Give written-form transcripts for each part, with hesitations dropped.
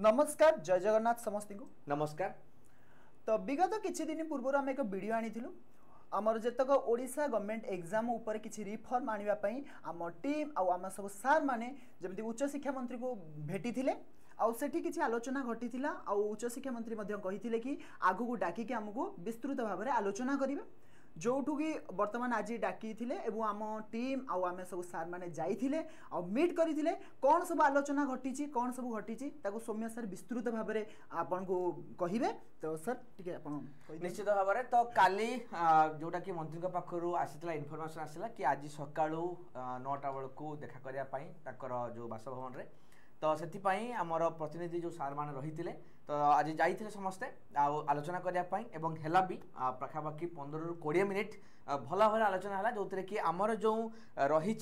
नमस्कार जय जगन्नाथ समस्त को नमस्कार। तो विगत किछि दिन पूर्व आम एक वीडियो आनीलु आमर जेतक ओडिशा गवर्नमेंट एग्जाम ऊपर किछि रिफॉर्म आनिबा पई आम टीम आम सब सार माने जमिति उच्च शिक्षा मंत्री को भेटी थिले आउ सेठी किछि आलोचना घटिथिला आउ उच्च शिक्षा मंत्री मध्य कहिथिले कि आगु को डाकी के हमको विस्तृत भाव में आलोचना करिवे जोठू कि वर्तमान आज डाकी थिले एवं आम टीम आउ आमे सब सार माने जाइथिले आ मीट करिथिले कोन सब आलोचना घटिछि कोन सब घटिछि ताको सौम्य सर विस्तृत भाव में आपन को कहिबे। तो सर टिके आपन निश्चित भाव में तो काली जोटा कि मंत्री पाखरु आसीतला इनफॉरमेशन आसिला कि आज सकाळू 9टा बेलू देखा करिया पई ताकर जो बासभवन रे तो से आमर प्रतिनिधि जो सार मान रही तो आज जाइए समस्ते आलोचना करने एवं है भी पाखापाखि 15 ରୁ 20 मिनिट भल भाव आलोचना है जो कि आमर जो रही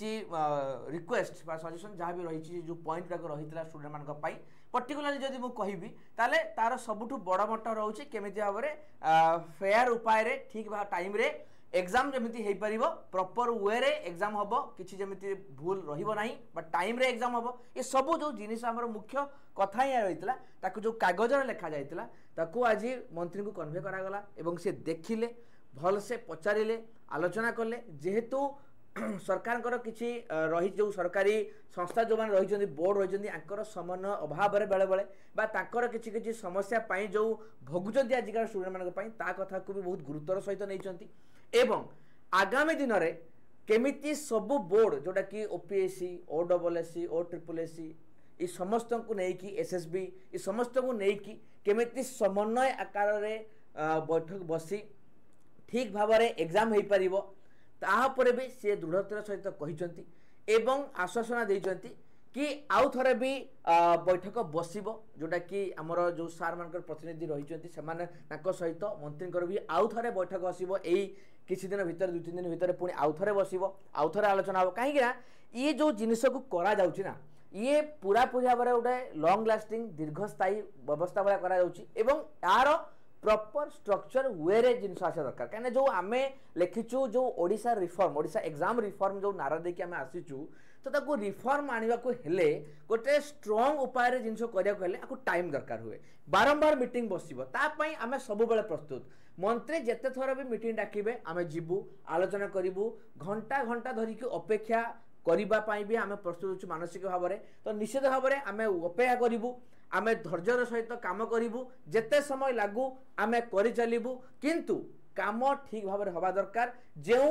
रिक्वेस्ट सजेसन जहाँ भी रही जो पॉइंट गुड़ाक रही स्टूडेंट मान पर्टिकुलाली जब मुझे कहबी ताले तार सबुठ बड़ मट रोचे केमी भाव में फेयर उपाय ठीक टाइम रे एग्जाम जमी हो पार प्रॉपर वे रे एग्जाम हम किसी जमी भूल रहा बट टाइम रे एग्जाम हम ये सब जो जिनिस आमर मुख्य कथा ही रही जो कागज लेखा जाता आज मंत्री को कन्वे करागला एवं से देखिले भल से पचारे आलोचना कले जेहेतु सरकार किसी रही जो सरकारी संस्था जो मैंने रही बोर्ड रही समन्वय अभाव बेले बेले किसी किसी समस्या जो भोगुंट आजिका स्टूडेंट मान कथा को भी बहुत गुरुत्वर सहित नहीं एवं आगामी दिन में केमिति सबू बोर्ड जोटा कि ओपीएससी ओडब्ल्यूएससी ओट्रिपलएससी ये समस्त को लेकिन एसएसबी ये समस्त को लेकिन केमिति समन्वय आकार रे बैठक बसी ठीक भाव में एग्जाम हो पार तापर भी सी दृढ़तार सहित कहते एवं आश्वासना देते कि आउ थे भी बैठक बसब जोटा कि आमर जो सार मान प्रतिनिधि रही सहित मंत्री भी आउ थे बैठक बसब यही किसी दिन भर 2-3 दिन भर पुणी आउ थे बसब आउ थे आलोचना हम कहीं ये जो जिनस को करा जाउछि ना ये पूरा पूरी भाव में गोटे लंग लास्टिंग दीर्घस्थायी व्यवस्था भाया करा जाउछि एवं यार प्रॉपर स्ट्रक्चर वे रे जिनस आसा दरकार कहीं जो आम लिखिचु जो Odisha reform Odisha exam reform जो नारा देकी आम आसीचु तो ताको रिफॉर्म आने को हेले गोटे स्ट्रॉन्ग उपाय रे जिनस करिया हेले आको टाइम दरकार हुए बारंबार मीटिंग बसिबो तापई आम सब बेले प्रस्तुत मंत्री जेते थोर भी मीटिंग डाकिबे आम जीवु आलोचना करिवु घंटा घंटा धरिकी अपेक्षा करने भी आम प्रस्तुत मानसिक भाव में तो निश्चित भाव में आम अपेक्षा करूँ आम धैर्यर सहित काम करूँ जिते समय लागू आम कर चलू किंतु काम ठीक भाव में हवा दरकार जो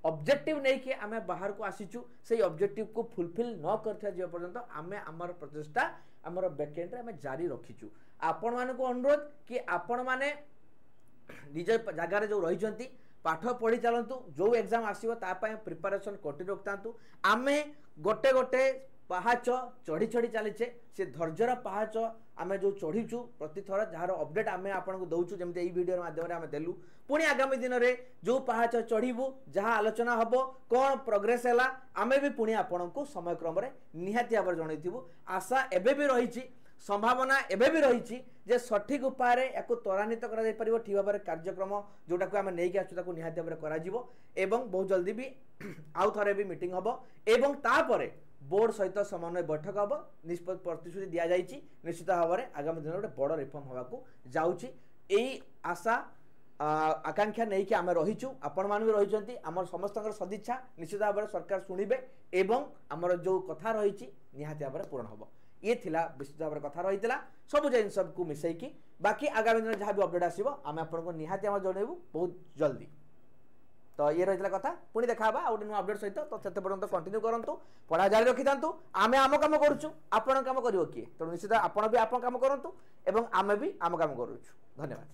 ऑब्जेक्टिव नहीं कि आम बाहर को आसीचु से ऑब्जेक्टिव को फुलफिल न कर पर्यंत आम आमर प्रचेषा आमर बैकेंड आम जारी रखीचु आपण मान को अनुरोध कि आपण मैंने निज जगार जो रही पाठ पढ़ी चलतु जो एग्जाम आसो प्रिपरेशन कंटिन्यू रखता आमे गोटे गोटे पहाच चढ़ी चढ़ी चलीचे से धैर्यर पहाच आम जो चढ़ीचु प्रति थर जार अपडेट आम आपको दौचु जमी यही वीडियो माध्यम आम देलु पुणी आगामी दिन में जो पहाच चढ़ू जहाँ आलोचना हम कौन प्रोग्रेस है आम भी पुणी आपण को समय क्रम निहाती भाव जनइबू आशा एबे भी रही संभावना एबे भी रही जे सठिक उपाय या त्वरान्वित कर ठीक भाव में कार्यक्रम जोटा को आम नहीं आसू निहाती भाव में बहुत जल्दी भी आउ थे भी मीटिंग हम एवं तापर बोर्ड सहित समन्वय बैठक हम निष्पत्ति प्रतिश्रुति दि जाइए निश्चित भाव में आगामी दिन में बड़ रिफॉर्म होगा जाऊँगी यही आशा आकांक्षा नहीं कि आम रहीचु आपण मान भी रही आम समस्त सदिच्छा निश्चित भाव में सरकार शुणवे एवं आमर जो कथा रही निहाती भाव में पूर्ण हम ये थिला विस्तृत भाव में कथा रही सब जिन सबको मिसैकी बाकी आगामी दिन जहाँ भी अपडेट आसो आम आपको निहाती आम जनइबू बहुत जल्दी। तो ये रही कथा पुणी देखा आ गोटे नुआ अपडेट सहित तो से पर्यटन कंटिन्यू करूँ पढ़ा जारी रखी था आम आम कम करुँ आपण कम कर किए तो निश्चित आप भी आप कम करूँ आम भी आम कम करुँ। धन्यवाद।